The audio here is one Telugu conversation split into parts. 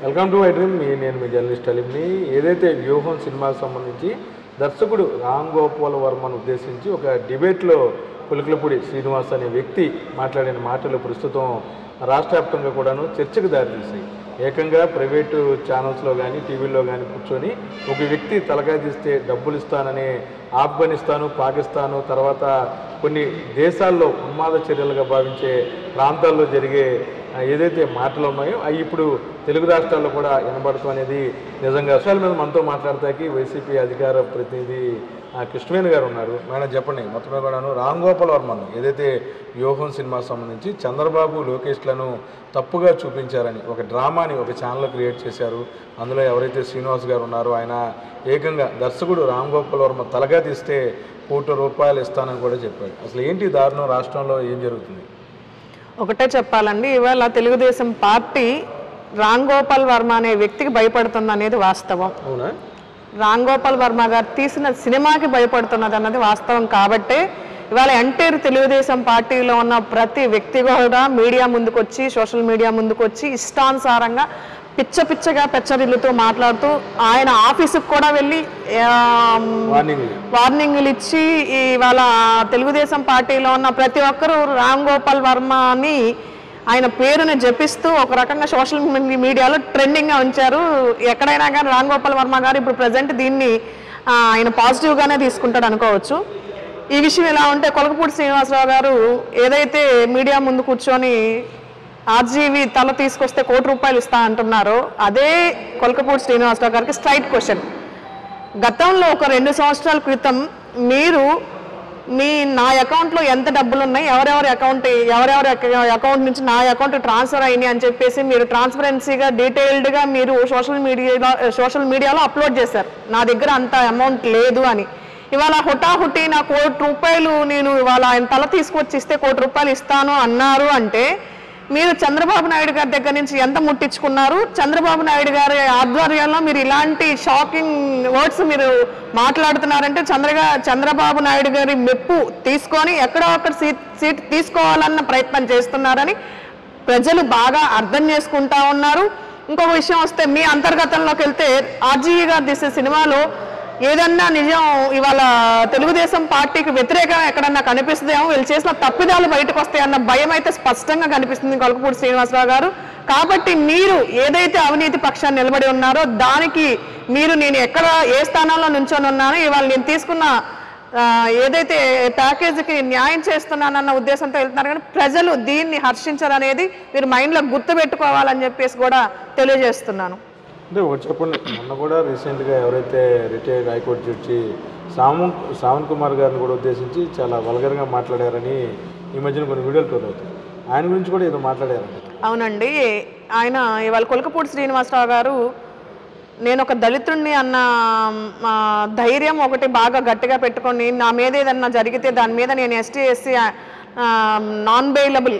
Welcome to my dream. నేను మీ జర్నలిస్ట్ అలీంని. ఏదైతే వ్యూహం సినిమాకు సంబంధించి దర్శకుడు రామ్ గోపాల్ వర్మను ఉద్దేశించి ఒక డిబేట్లో పులికలపూడి శ్రీనివాస్ అనే వ్యక్తి మాట్లాడిన మాటలు ప్రస్తుతం రాష్ట్ర వ్యాప్తంగా కూడాను చర్చకు దారితీశాయి. ఏకంగా ప్రైవేటు ఛానల్స్లో కానీ టీవీల్లో కానీ కూర్చొని ఒక వ్యక్తి తలకాయ తీస్తే డబ్బులు ఇస్తానని ఆఫ్ఘనిస్తాను, పాకిస్తాను, తర్వాత కొన్ని దేశాల్లో ఉన్మాద చర్యలుగా భావించే ప్రాంతాల్లో జరిగే ఏదైతే మాటలు ఉన్నాయో అవి ఇప్పుడు తెలుగు రాష్ట్రాల్లో కూడా వినబడతాం అనేది నిజంగా. విషయాల మీద మనతో మాట్లాడతాకి వైసీపీ అధికార ప్రతినిధి కృష్ణవేణి గారు ఉన్నారు. మేడం చెప్పండి, మొత్తం మీద కూడాను రామ్ గోపాల్ వర్మను ఏదైతే వ్యూహం సినిమాకు సంబంధించి చంద్రబాబు లోకేష్లను తప్పుగా చూపించారని ఒక డ్రామాని ఒక ఛానల్ క్రియేట్ చేశారు. అందులో ఎవరైతే శ్రీనివాస్ గారు ఉన్నారో ఆయన ఏకంగా దర్శకుడు రామ్ గోపాల్ వర్మ తలగా తీస్తే ₹1 కోటి ఇస్తానని కూడా చెప్పాడు. అసలు ఏంటి దారుణం, రాష్ట్రంలో ఏం జరుగుతుంది? ఒకటే చెప్పాలండి, ఇవాళ తెలుగుదేశం పార్టీ రామ్ గోపాల్ వర్మ అనే వ్యక్తికి భయపడుతుంది అనేది వాస్తవం. అవునా? రామ్ గోపాల్ వర్మ గారు తీసిన సినిమాకి భయపడుతున్నది అన్నది వాస్తవం. కాబట్టే ఇవాళ ఎంటైర్ తెలుగుదేశం పార్టీలో ఉన్న ప్రతి వ్యక్తి కూడా మీడియా ముందుకొచ్చి, సోషల్ మీడియా ముందుకొచ్చి ఇష్టానుసారంగా పిచ్చగా పెచ్చరిల్లుతూ మాట్లాడుతూ ఆయన ఆఫీసుకు కూడా వెళ్ళి వార్నింగ్లు ఇచ్చి ఇవాళ తెలుగుదేశం పార్టీలో ఉన్న ప్రతి ఒక్కరూ రామ్ గోపాల్ వర్మని ఆయన పేరుని జపిస్తూ ఒక రకంగా సోషల్ మీడియాలో ట్రెండింగ్గా ఉంచారు. ఎక్కడైనా కానీ రామ్ గోపాల్ వర్మ గారు ఇప్పుడు ప్రజెంట్ దీన్ని ఆయన పాజిటివ్గానే తీసుకుంటాడు అనుకోవచ్చు. ఈ విషయం ఎలా ఉంటే కొలకపూడి శ్రీనివాసరావు గారు ఏదైతే మీడియా ముందు కూర్చొని ఆర్జీవి తల తీసుకొస్తే ₹1 కోటి ఇస్తా అంటున్నారో అదే కొలకపూడి శ్రీనివాసరావు గారికి స్ట్రైట్ క్వశ్చన్. గతంలో ఒక 2 సంవత్సరాల క్రితం మీరు నా అకౌంట్లో ఎంత డబ్బులు ఉన్నాయి, ఎవరెవరి అకౌంట్ నుంచి నా అకౌంట్ ట్రాన్స్ఫర్ అయినాయి అని చెప్పేసి మీరు ట్రాన్స్పరెన్సీగా డీటెయిల్డ్గా మీరు సోషల్ మీడియాలో అప్లోడ్ చేశారు. నా దగ్గర అంత అమౌంట్ లేదు అని. ఇవాళ హుటాహుటి నా ₹1 నేను ఇవాళ ఆయన తల తీసుకొచ్చి ఇస్తే ₹1 ఇస్తాను అన్నారు అంటే మీరు చంద్రబాబు నాయుడు గారి దగ్గర నుంచి ఎంత ముట్టించుకున్నారు? చంద్రబాబు నాయుడు గారి ఆధ్వర్యంలో మీరు ఇలాంటి షాకింగ్ వర్డ్స్ మీరు మాట్లాడుతున్నారంటే చంద్రబాబు నాయుడు గారి మెప్పు తీసుకొని ఎక్కడో అక్కడ సీట్ తీసుకోవాలన్న ప్రయత్నం చేస్తున్నారని ప్రజలు బాగా అర్థం చేసుకుంటా ఉన్నారు. ఇంకొక విషయం వస్తే మీ అంతర్గతంలోకి వెళ్తే ఆర్జీవి గారు తీసే సినిమాలో ఏదన్నా నిజం ఇవాళ తెలుగుదేశం పార్టీకి వ్యతిరేకంగా ఎక్కడన్నా కనిపిస్తుందేమో, వీళ్ళు చేసిన తప్పిదాలు బయటకు వస్తాయన్న భయం అయితే స్పష్టంగా కనిపిస్తుంది కొలకపూడి శ్రీనివాసరావు గారు. కాబట్టి మీరు ఏదైతే అవినీతి పక్షాన్ని నిలబడి ఉన్నారో దానికి నేను ఎక్కడ ఏ స్థానంలో నుంచొని ఉన్నానో ఇవాళ నేను తీసుకున్న ఏదైతే ప్యాకేజీకి న్యాయం చేస్తున్నానన్న ఉద్దేశంతో వెళ్తున్నారు. కానీ ప్రజలు దీన్ని హర్షించరనేది మీరు మైండ్లో గుర్తుపెట్టుకోవాలని చెప్పేసి కూడా తెలియజేస్తున్నాను. అంటే ఒకటి చెప్పండి, మొన్న కూడా రీసెంట్గా ఎవరైతే retired high court judge Savan Kumar గారిని కూడా ఉద్దేశించి చాలా వల్గర్గా మాట్లాడారని ఈ మధ్యన కొన్ని వీడియోలు ట్రోల్ అవుతాయి. ఆయన గురించి కూడా ఏదో మాట్లాడారండి. అవునండి, ఆయన ఇవాళ కొలకపూడి శ్రీనివాసరావు గారు నేను ఒక దళితుడిని అన్న ధైర్యం ఒకటి బాగా గట్టిగా పెట్టుకొని నా మీద ఏదన్నా జరిగితే దాని మీద నేను ST SC non bailable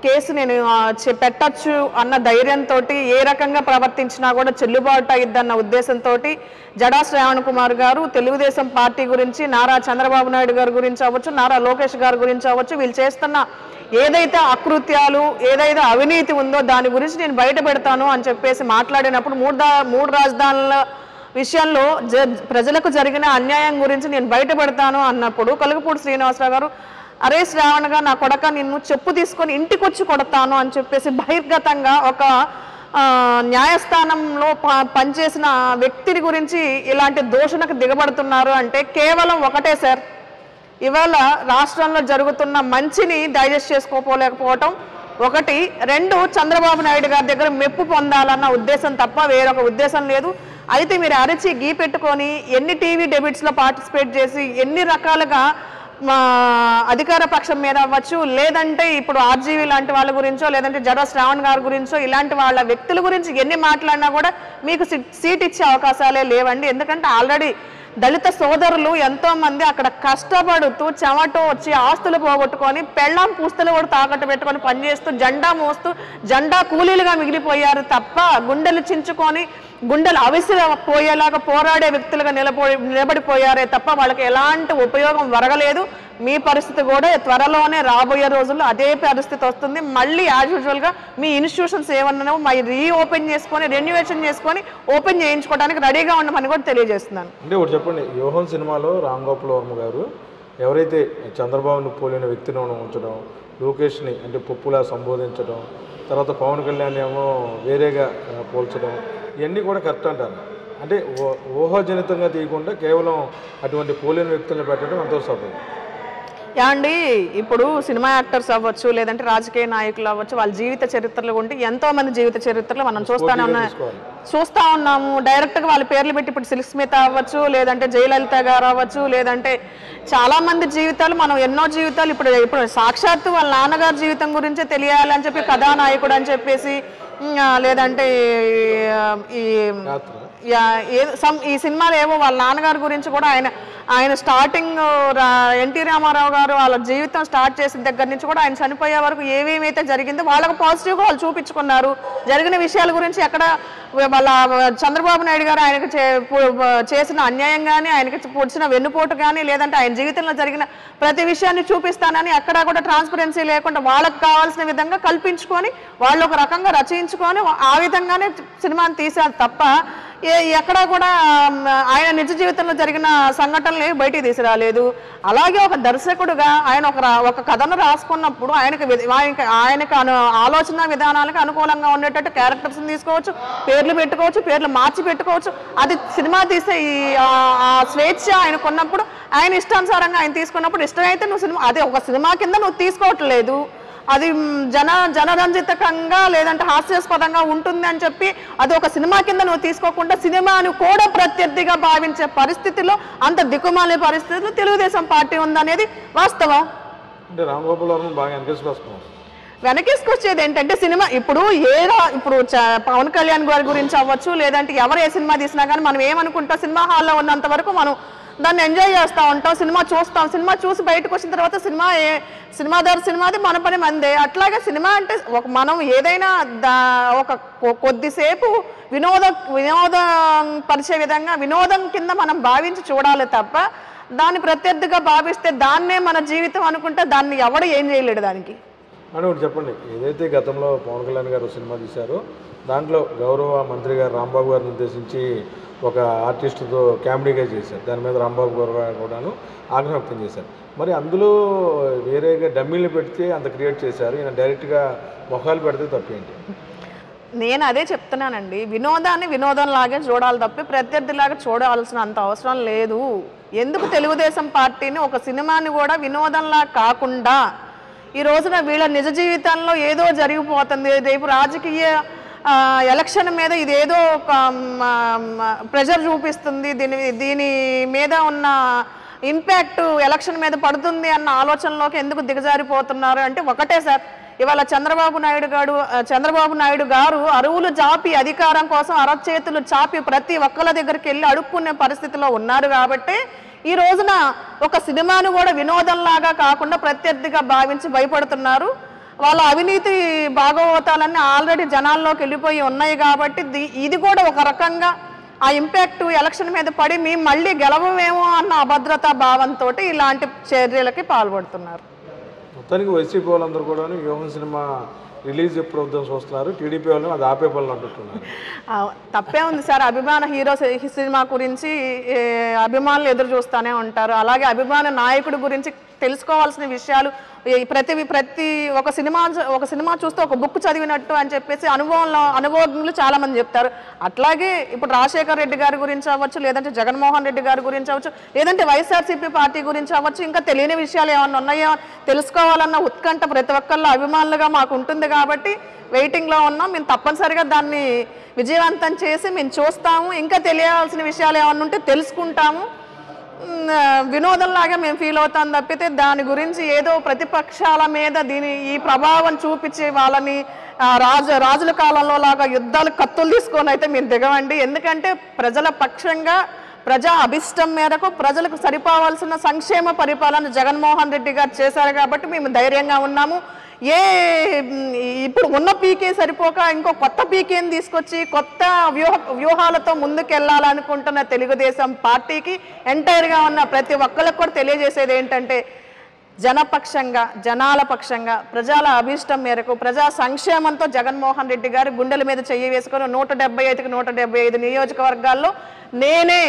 case నేను పెట్టచ్చు అన్న ధైర్యంతో ఏ రకంగా ప్రవర్తించినా కూడా చెల్లుబాటు అయ్యిద్దన్న ఉద్దేశంతో జడా శ్రావణ్ కుమార్ గారు తెలుగుదేశం పార్టీ గురించి, నారా చంద్రబాబు నాయుడు గారి గురించి అవ్వచ్చు, నారా లోకేష్ గారి గురించి అవ్వచ్చు, వీళ్ళు చేస్తున్న ఏదైతే అకృత్యాలు, ఏదైతే అవినీతి ఉందో దాని గురించి నేను బయట పెడతాను అని చెప్పేసి మాట్లాడినప్పుడు మూడు రాజధానుల విషయంలో ప్రజలకు జరిగిన అన్యాయం గురించి నేను బయట పెడతాను అన్నప్పుడు కొలకపూడి శ్రీనివాసరావు గారు అరే శ్రావణ్గా నా కొడక నిన్ను చెప్పు తీసుకొని ఇంటికి వచ్చి కొడతాను అని చెప్పేసి బహిర్గతంగా ఒక న్యాయస్థానంలో పనిచేసిన వ్యక్తిని గురించి ఇలాంటి దూషణకు దిగబడుతున్నారు అంటే కేవలం ఒకటే సార్, ఇవాళ రాష్ట్రంలో జరుగుతున్న మంచిని డైజెస్ట్ చేసుకోలేకపోవటం ఒకటి, 2 చంద్రబాబు నాయుడు గారి దగ్గర మెప్పు పొందాలన్న ఉద్దేశం తప్ప వేరొక ఉద్దేశం లేదు. అయితే మీరు అరిచి గీ పెట్టుకొని ఎన్ని టీవీ డెబేట్స్లో పార్టిసిపేట్ చేసి ఎన్ని రకాలుగా అధికార పక్షం మీద అవ్వచ్చు, లేదంటే ఇప్పుడు ఆర్జీవి లాంటి వాళ్ళ గురించో, లేదంటే జడా శ్రావణ్ గారి గురించో ఇలాంటి వాళ్ళ వ్యక్తుల గురించి ఎన్ని మాట్లాడినా కూడా మీకు సీట్ ఇచ్చే అవకాశాలే లేవండి. ఎందుకంటే ఆల్రెడీ దళిత సోదరులు ఎంతో మంది అక్కడ కష్టపడుతూ చెమట వచ్చి ఆస్తులు పోగొట్టుకొని పెళ్ళాం పుస్తలు కూడా తాకట్టు పెట్టుకొని పనిచేస్తూ జెండా మోస్తూ జెండా కూలీలుగా మిగిలిపోయారు తప్ప గుండెలు చించుకొని గుండెలు అవిసిపోయేలాగా పోరాడే వ్యక్తులుగా నిలబడిపోయారే తప్ప వాళ్ళకి ఎలాంటి ఉపయోగం వరగలేదు. మీ పరిస్థితి కూడా త్వరలోనే రాబోయే రోజుల్లో అదే పరిస్థితి వస్తుంది. మళ్ళీ యాజ్ యూజువల్గా మీ ఇన్స్టిట్యూషన్స్ ఏమన్నానో మళ్ళీ రీఓపెన్ చేసుకొని రెన్యువేషన్ చేసుకొని ఓపెన్ చేయించుకోవడానికి రెడీగా ఉండమని కూడా తెలియజేస్తున్నాను. అంటే ఒకటి చెప్పండి, యోహన్ సినిమాలో రామ్ గోపాల్ వర్మ గారు ఎవరైతే చంద్రబాబును పోలిన వ్యక్తిని ఉంచడం, లోకేష్ని అంటే పప్పులా సంబోధించడం, తర్వాత పవన్ కళ్యాణ్ ఏమో వేరేగా పోల్చడం, ఇవన్నీ కూడా కరెక్ట్ అంటారు. అంటే ఊహాజనితంగా తీయకుండా కేవలం అటువంటి పోలిన వ్యక్తులను పెట్టడం ఎంతో సభ్యం. ఏమండి, ఇప్పుడు సినిమా యాక్టర్స్ అవ్వచ్చు, లేదంటే రాజకీయ నాయకులు అవ్వచ్చు, వాళ్ళ జీవిత చరిత్రలు ఉంటే ఎంతో మంది జీవిత చరిత్రలు మనం చూస్తూ ఉన్నాము. డైరెక్ట్గా వాళ్ళ పేర్లు పెట్టి ఇప్పుడు సిల్క్ స్మిత అవ్వచ్చు, లేదంటే జయలలిత గారు అవ్వచ్చు, లేదంటే చాలా మంది జీవితాలు మనం ఎన్నో జీవితాలు ఇప్పుడు సాక్షాత్తు వాళ్ళ నాన్నగారి జీవితం గురించే తెలియాలని చెప్పి కథానాయకుడు అని చెప్పేసి, లేదంటే ఈ సినిమాలో ఏవో వాళ్ళ నాన్నగారి గురించి కూడా ఆయన స్టార్టింగ్ ఎన్టీ రామారావు గారు వాళ్ళ జీవితం స్టార్ట్ చేసిన దగ్గర నుంచి కూడా ఆయన చనిపోయే వరకు ఏమేమైతే జరిగిందో వాళ్ళకు పాజిటివ్గా వాళ్ళు చూపించుకున్నారు. జరిగిన విషయాల గురించి ఎక్కడ వాళ్ళ చంద్రబాబు నాయుడు గారు ఆయనకు చేసిన అన్యాయం కానీ, ఆయనకి పొడిచిన వెన్నుపోటు కానీ, లేదంటే ఆయన జీవితంలో జరిగిన ప్రతి విషయాన్ని చూపిస్తానని ఎక్కడా కూడా ట్రాన్స్పరెన్సీ లేకుండా వాళ్ళకు కావాల్సిన విధంగా కల్పించుకొని వాళ్ళు ఒక రకంగా రచయించుకొని ఆ విధంగానే సినిమాని తీశారు తప్ప ఎక్కడా కూడా ఆయన నిజ జీవితంలో జరిగిన సంఘటనలు బయటికి తీసుకురాలేదు. అలాగే ఒక దర్శకుడుగా ఆయన ఒక కథను రాసుకున్నప్పుడు ఆయనకు ఆలోచన విధానాలకు అనుకూలంగా ఉండేటట్టు క్యారెక్టర్స్ని తీసుకోవచ్చు, పేర్లు పెట్టుకోవచ్చు, పేర్లు మార్చి పెట్టుకోవచ్చు. అది సినిమా తీసే ఆ స్వేచ్ఛ ఆయనకున్నప్పుడు, ఆయన ఇష్టానుసారంగా ఆయన తీసుకున్నప్పుడు ఇష్టమైతే నువ్వు సినిమా అదే ఒక సినిమా కింద నువ్వు తీసుకోవట్లేదు, అది జనరంజితకంగా లేదంటే హాస్యాస్పదంగా ఉంటుంది అని చెప్పి అది ఒక సినిమా కింద నువ్వు తీసుకోకుండా సినిమాను కూడా ప్రత్యర్థిగా భావించే పరిస్థితిలో, అంత దిక్కుమాలే పరిస్థితిలో తెలుగుదేశం పార్టీ ఉందనేది వాస్తవం. వెనకేసుకొచ్చేది ఏంటంటే సినిమా ఇప్పుడు పవన్ కళ్యాణ్ గారి గురించి అవ్వచ్చు, లేదంటే ఎవరు ఏ సినిమా తీసినా కానీ మనం ఏమనుకుంటాం, సినిమా హాల్లో ఉన్నంత వరకు మనం దాన్ని ఎంజాయ్ చేస్తూ ఉంటాం, సినిమా చూస్తాం, సినిమా చూసి బయటకు వచ్చిన తర్వాత సినిమాది మన పని మందే. అట్లాగే సినిమా అంటే మనం ఏదైనా ఒక కొద్దిసేపు వినోదం పరిచే విధంగా వినోదం కింద మనం భావించి చూడాలి తప్ప దాన్ని ప్రత్యర్థిగా భావిస్తే దాన్నే మన జీవితం అనుకుంటే దాన్ని ఎవడు ఏం చేయలేడు. దానికి అని ఒకటి చెప్పండి, ఏదైతే గతంలో పవన్ కళ్యాణ్ గారు సినిమా తీశారో దాంట్లో గౌరవ మంత్రి గారు రాంబాబు గారిని ఉద్దేశించి ఒక ఆర్టిస్టుతో కామెడీగా చేశారు. దాని మీద రాంబాబు గారు కూడాను ఆగ్రహం వ్యక్తం చేశారు. మరి అందులో వేరేగా డమ్మీలు పెడితే అంత క్రియేట్ చేశారు, ఈయన డైరెక్ట్గా మొఖాలు పెడితే తప్పేంటి? నేను అదే చెప్తున్నానండి, వినోదాన్ని వినోదంలాగే చూడాలి తప్పి ప్రత్యర్థిలాగా చూడాల్సిన అంత అవసరం లేదు. ఎందుకు తెలుగుదేశం పార్టీని ఒక సినిమాని కూడా వినోదంలా కాకుండా ఈ రోజున వీళ్ళ నిజ జీవితంలో ఏదో జరిగిపోతుంది, రేపు రాజకీయ ఎలక్షన్ మీద ఇదేదో ప్రెషర్ చూపిస్తుంది, దీని మీద ఉన్న ఇంపాక్ట్ ఎలక్షన్ మీద పడుతుంది అన్న ఆలోచనలోకి ఎందుకు దిగజారిపోతున్నారు అంటే ఒకటే సార్, ఇవాళ చంద్రబాబు నాయుడు గారు అరువులు చాపి అధికారం కోసం అరచేతులు చాపి ప్రతి ఒక్కళ్ళ దగ్గరికి వెళ్ళి అడుక్కునే పరిస్థితిలో ఉన్నారు. కాబట్టి ఈ రోజున ఒక సినిమాను కూడా వినోదంలాగా కాకుండా ప్రత్యర్థిగా భావించి భయపడుతున్నారు. వాళ్ళ అవినీతి భాగవతాలన్నీ ఆల్రెడీ జనాల్లోకి వెళ్ళిపోయి ఉన్నాయి. కాబట్టి ఇది కూడా ఒక రకంగా ఆ ఇంపాక్ట్ ఎలక్షన్ మీద పడి మేము మళ్ళీ గెలవమేమో అన్న అభద్రతా భావంతో ఇలాంటి చర్యలకి పాల్పడుతున్నారు. మొత్తానికి వైసీపీ వాళ్ళందరూ కూడా యోహన్ సినిమా రిలీజ్ ఎప్పుడు వద్దాం చూస్తున్నారు, టీడీపీ వాళ్ళు అది ఆపే పనులు అంటున్నారు. తప్పే ఉంది సార్, అభిమాన హీరో సినిమా గురించి అభిమానులు ఎదురు చూస్తూనే ఉంటారు. అలాగే అభిమాన నాయకుడి గురించి తెలుసుకోవాల్సిన విషయాలు ప్రతి ఒక సినిమా చూస్తే ఒక బుక్ చదివినట్టు అని చెప్పేసి అనుభవజ్ఞులు చాలా మంది చెప్తారు. అట్లాగే ఇప్పుడు రాజశేఖర రెడ్డి గారి గురించి అవ్వచ్చు, లేదంటే జగన్మోహన్ రెడ్డి గారి గురించి అవ్వచ్చు, లేదంటే వైఎస్ఆర్సీపీ పార్టీ గురించి అవ్వచ్చు, ఇంకా తెలియని విషయాలు ఏమన్నా ఉన్నాయో తెలుసుకోవాలన్న ఉత్కంఠ ప్రతి ఒక్కళ్ళు అభిమానులుగా మాకు ఉంటుంది. కాబట్టి వెయిటింగ్లో ఉన్నాం. మేము తప్పనిసరిగా దాన్ని విజయవంతం చేసి మేము చూస్తాము. ఇంకా తెలియాల్సిన విషయాలు ఏమన్నా ఉంటే తెలుసుకుంటాము. వినోదంలాగా మేము ఫీల్ అవుతాం తప్పితే దాని గురించి ఏదో ప్రతిపక్షాల మీద ఈ ప్రభావం చూపించి వాళ్ళని రాజుల కాలంలో లాగా యుద్ధాలు కత్తులు తీసుకొని అయితే మీరు దిగవండి. ఎందుకంటే ప్రజల పక్షంగా ప్రజా అభిష్టం మేరకు ప్రజలకు సరిపోవాల్సిన సంక్షేమ పరిపాలన జగన్మోహన్ రెడ్డి గారు చేశారు. కాబట్టి మేము ధైర్యంగా ఉన్నాము. ఇప్పుడు ఉన్న పీకే సరిపోక ఇంకో కొత్త పీకేని తీసుకొచ్చి కొత్త వ్యూహాలతో ముందుకెళ్లాలనుకుంటున్న తెలుగుదేశం పార్టీకి ఎంటైర్గా ఉన్న ప్రతి ఒక్కరికి కూడా తెలియజేసేది ఏంటంటే జనపక్షంగా, జనాల పక్షంగా, ప్రజల అభీష్టం మేరకు, ప్రజా సంక్షేమంతో జగన్మోహన్ రెడ్డి గారు గుండెల మీద చెయ్యి వేసుకొని 175కి 175 నియోజకవర్గాల్లో నేనే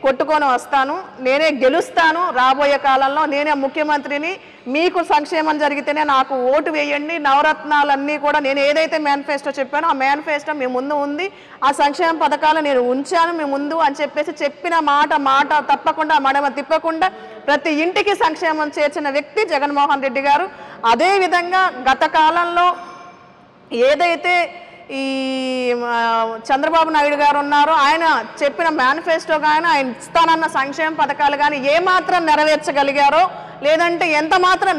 కొట్టుకొని వస్తాను, నేనే గెలుస్తాను, రాబోయే కాలంలో నేనే ముఖ్యమంత్రిని, మీకు సంక్షేమం జరిగితేనే నాకు ఓటు వేయండి, నవరత్నాలన్నీ కూడా నేను ఏదైతే మేనిఫెస్టో చెప్పానో ఆ మేనిఫెస్టో మీ ముందు ఉంది, ఆ సంక్షేమ పథకాలు నేను ఉంచాను మీ ముందు అని చెప్పేసి చెప్పిన మాట తప్పకుండా మడమ తిప్పకుండా ప్రతి ఇంటికి సంక్షేమం చేర్చిన వ్యక్తి జగన్మోహన్ రెడ్డి గారు. అదేవిధంగా గత కాలంలో ఏదైతే ఈ చంద్రబాబు నాయుడు గారు ఉన్నారో ఆయన చెప్పిన మేనిఫెస్టో కానీ ఆయన ఇస్తానన్న సంక్షేమ పథకాలు కానీ ఏమాత్రం నెరవేర్చగలిగారో లేదంటే ఎంత మాత్రం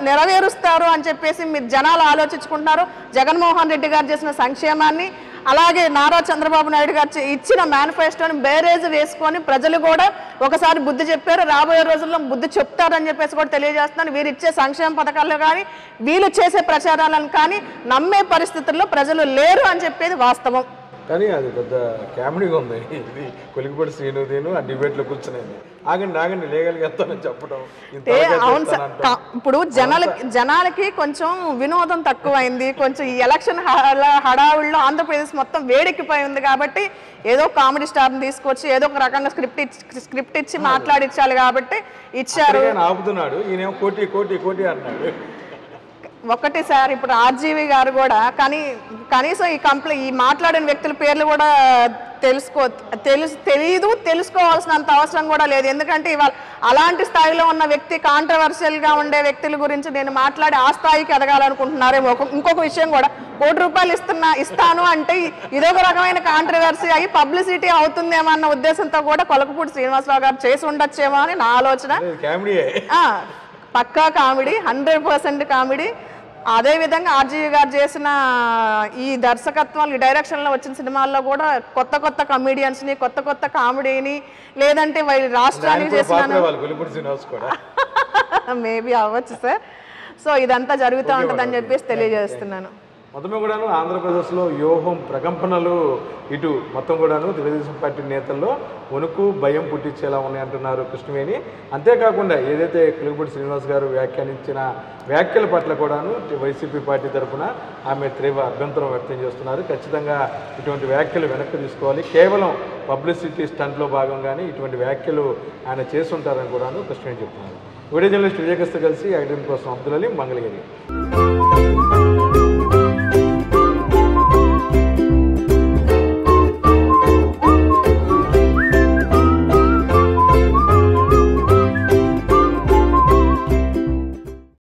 నెరవేరుస్తారు అని చెప్పేసి మీరు జనాలు ఆలోచించుకుంటున్నారు. జగన్మోహన్ రెడ్డి గారు చేసిన సంక్షేమాన్ని అలాగే నారా చంద్రబాబు నాయుడు గారు ఇచ్చిన మేనిఫెస్టోని బేరేజ్ వేసుకొని ప్రజలు కూడా ఒకసారి బుద్ధి చెప్పారు, రాబోయే రోజుల్లో బుద్ధి చెప్తారని చెప్పేసి కూడా తెలియజేస్తున్నాను. వీరు ఇచ్చే సంక్షేమ పథకాల్లో కానీ వీళ్ళు చేసే ప్రచారాలను కానీ నమ్మే పరిస్థితుల్లో ప్రజలు లేరు అని చెప్పేది వాస్తవం. కానీ అది పెద్ద కామెడీగా ఉంది. ఇది కొలికిపూడి శ్రీను ఆ డిబేట్లో కూర్చునేది ఆగండి లేగలిగేస్తానని చెప్పడం. అవును సార్, ఇప్పుడు జనాలకి కొంచెం వినోదం తక్కువైంది, కొంచెం ఈ ఎలక్షన్ హడావుల్లో ఆంధ్రప్రదేశ్ మొత్తం వేడెక్కిపోయి ఉంది కాబట్టి ఏదో కామెడీ స్టార్ని తీసుకొచ్చి ఏదో ఒక రకంగా స్క్రిప్ట్ ఇచ్చి మాట్లాడించాలి కాబట్టి ఇచ్చారు. ఆపుతున్నాడు ఈయన కోటి అన్నాడు. ఒకటి సార్, ఇప్పుడు ఆర్జీవి గారు కూడా కనీసం ఈ మాట్లాడిన వ్యక్తుల పేర్లు కూడా తెలుసుకోవాల్సినంత అవసరం కూడా లేదు. ఎందుకంటే ఇవాళ అలాంటి స్థాయిలో ఉన్న వ్యక్తి, కాంట్రవర్షియల్గా ఉండే వ్యక్తుల గురించి నేను మాట్లాడి ఆ స్థాయికి ఎదగాలనుకుంటున్నారేమో. ఇంకొక విషయం కూడా, ₹1 ఇస్తాను అంటే ఇదొక రకమైన కాంట్రవర్సీ అయ్యి పబ్లిసిటీ అవుతుందేమో అన్న ఉద్దేశంతో కూడా కొలకపూడి శ్రీనివాసరావు గారు చేసి ఉండొచ్చేమో అని నా ఆలోచన. పక్కా కామెడీ, 100% కామెడీ. అదేవిధంగా ఆర్జీవి గారు చేసిన ఈ దర్శకత్వం, ఈ డైరెక్షన్లో వచ్చిన సినిమాల్లో కూడా కొత్త కమెడియన్స్ని, కొత్త కామెడీని, లేదంటే వాళ్ళ రాష్ట్రానికి చేసిన మేబీ అవ్వచ్చు సార్. సో ఇదంతా జరుగుతూ ఉంటుందని చెప్పేసి తెలియజేస్తున్నాను. మొత్తమే కూడాను ఆంధ్రప్రదేశ్లో వ్యూహం ప్రకంపనలు ఇటు మొత్తం కూడాను తెలుగుదేశం పార్టీ నేతల్లో వణుకు భయం పుట్టించేలా ఉన్నాయంటున్నారు కృష్ణవేణి. అంతేకాకుండా ఏదైతే కొలికిపూడి శ్రీనివాస్ గారు వ్యాఖ్యానించిన వ్యాఖ్యల పట్ల కూడాను వైసీపీ పార్టీ తరఫున ఆమె తీవ్ర అభ్యంతరం వ్యక్తం చేస్తున్నారు. ఖచ్చితంగా ఇటువంటి వ్యాఖ్యలు వెనక్కి తీసుకోవాలి, కేవలం పబ్లిసిటీ స్టంట్లో భాగంగానే ఇటువంటి వ్యాఖ్యలు ఆయన చేస్తుంటారని కూడాను కృష్ణవేణి చెప్తున్నారు. వీడియో జర్నలిస్ట్ విజయకస్తో కలిసి ఐడెంట్ కోసం అబ్దుల్ అలీ, మంగళగిరి.